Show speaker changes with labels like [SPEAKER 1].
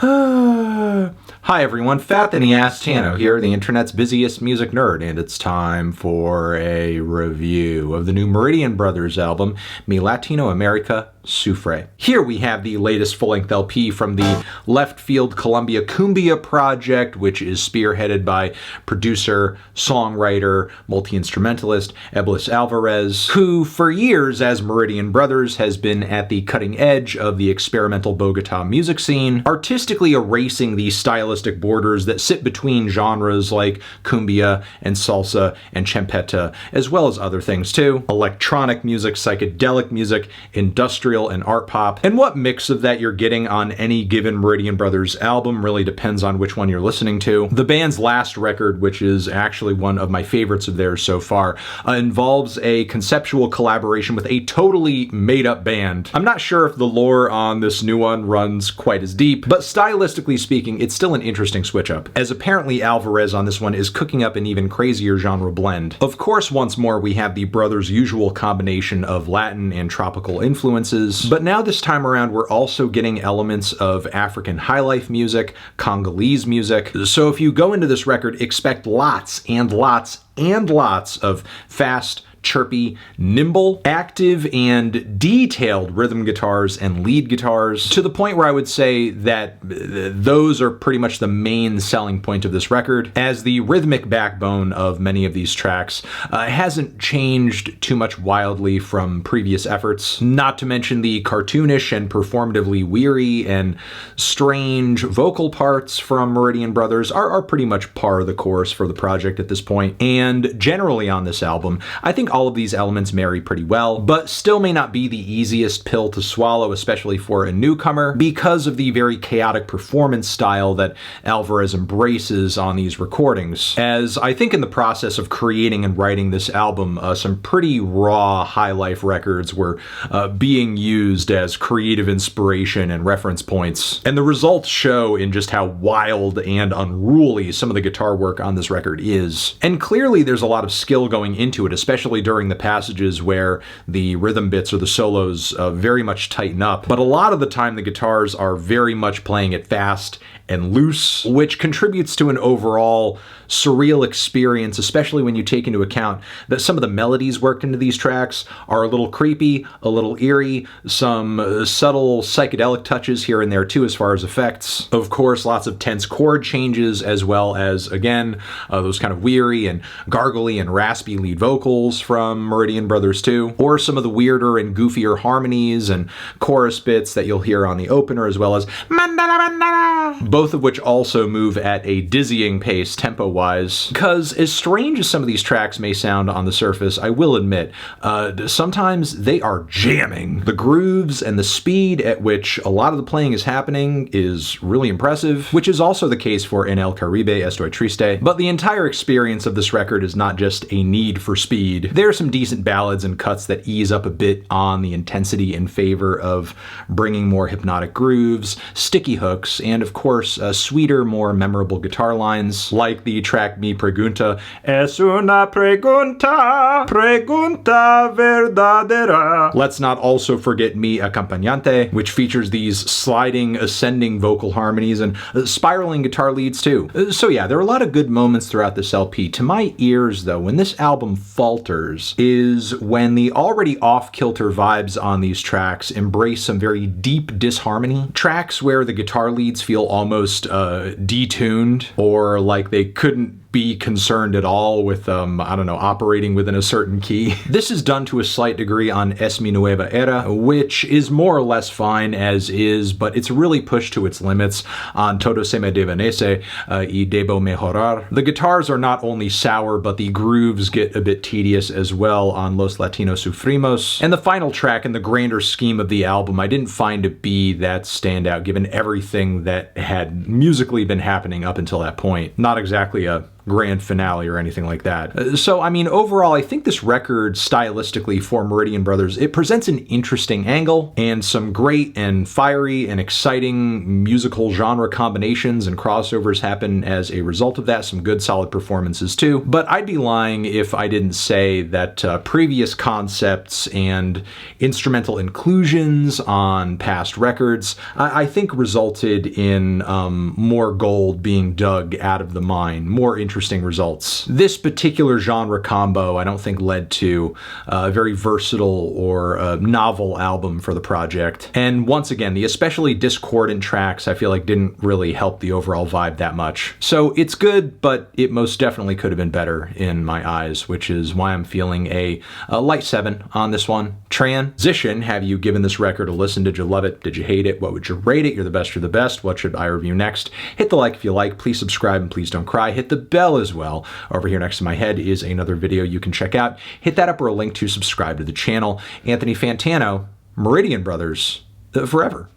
[SPEAKER 1] Hi everyone, Fat in the Ass Tano here, the internet's busiest music nerd, and it's time for a review of the new Meridian Brothers album, Mi Latinoamerica, Sufre. Here we have the latest full-length LP from the left-field Colombia Cumbia project, which is spearheaded by producer, songwriter, multi-instrumentalist Eblis Alvarez, who for years as Meridian Brothers has been at the cutting edge of the experimental Bogota music scene, artistically erasing the stylistic borders that sit between genres like cumbia and salsa and champeta, as well as other things too. Electronic music, psychedelic music, industrial and art pop. And what mix of that you're getting on any given Meridian Brothers album really depends on which one you're listening to. The band's last record, which is actually one of my favorites of theirs so far, involves a conceptual collaboration with a totally made-up band. I'm not sure if the lore on this new one runs quite as deep, but stylistically speaking, it's still an interesting switch-up, as apparently Alvarez on this one is cooking up an even crazier genre blend. Of course, once more, we have the brothers' usual combination of Latin and tropical influences, but now this time around we're also getting elements of African highlife music, Congolese music. So if you go into this record, expect lots and lots and lots of fast, chirpy, nimble, active, and detailed rhythm guitars and lead guitars, to the point where I would say that those are pretty much the main selling point of this record, as the rhythmic backbone of many of these tracks hasn't changed too much wildly from previous efforts, not to mention the cartoonish and performatively weary and strange vocal parts from Meridian Brothers are pretty much par of the course for the project at this point. And generally on this album, I think all of these elements marry pretty well, but still may not be the easiest pill to swallow, especially for a newcomer, because of the very chaotic performance style that Alvarez embraces on these recordings. As I think in the process of creating and writing this album, some pretty raw high-life records were being used as creative inspiration and reference points. And the results show in just how wild and unruly some of the guitar work on this record is. And clearly there's a lot of skill going into it, especially during the passages where the rhythm bits or the solos very much tighten up. But a lot of the time the guitars are very much playing it fast and loose, which contributes to an overall surreal experience, especially when you take into account that some of the melodies worked into these tracks are a little creepy, a little eerie, some subtle psychedelic touches here and there too as far as effects. Of course, lots of tense chord changes, as well as, again, those kind of weary and gargly and raspy lead vocals from Meridian Brothers too, or some of the weirder and goofier harmonies and chorus bits that you'll hear on the opener, as well as MANDALA, MANDALA, both of which also move at a dizzying pace tempo-wise. Because as strange as some of these tracks may sound on the surface, I will admit, sometimes they are jamming. The grooves and the speed at which a lot of the playing is happening is really impressive, which is also the case for En el CARIBE, ESTOY, TRISTE. But the entire experience of this record is not just a need for speed. There are some decent ballads and cuts that ease up a bit on the intensity in favor of bringing more hypnotic grooves, sticky hooks, and of course, sweeter, more memorable guitar lines, like the track Mi Pregunta, Es una pregunta, pregunta verdadera. Let's not also forget Mi Acompañante, which features these sliding, ascending vocal harmonies and spiraling guitar leads too. So yeah, there are a lot of good moments throughout this LP. To my ears though, when this album falters is when the already off-kilter vibes on these tracks embrace some very deep disharmony. Tracks where the guitar leads feel almost detuned, or like they couldn't be concerned at all with, I don't know, operating within a certain key. This is done to a slight degree on Es Mi Nueva Era, which is more or less fine as is, but it's really pushed to its limits on Todo Se Me Desvanece y Debo Mejorar. The guitars are not only sour, but the grooves get a bit tedious as well on Los Latinos Sufrimos. And the final track in the grander scheme of the album, I didn't find to be that standout given everything that had musically been happening up until that point. Not exactly a grand finale or anything like that. So, I mean, overall, I think this record, stylistically for Meridian Brothers, it presents an interesting angle and some great and fiery and exciting musical genre combinations and crossovers happen as a result of that. Some good, solid performances too. But I'd be lying if I didn't say that previous concepts and instrumental inclusions on past records, I think resulted in more gold being dug out of the mine, more interesting results. This particular genre combo, I don't think led to a very versatile or novel album for the project. And once again, the especially discordant tracks I feel like didn't really help the overall vibe that much. So it's good, but it most definitely could have been better in my eyes, which is why I'm feeling a light 7 on this one. Transition, have you given this record a listen? Did you love it? Did you hate it? What would you rate it? You're the best, you're the best. What should I review next? Hit the like if you like. Please subscribe and please don't cry. Hit the bell as well. Over here next to my head is another video you can check out. Hit that up or a link to subscribe to the channel. Anthony Fantano, Meridian Brothers, forever.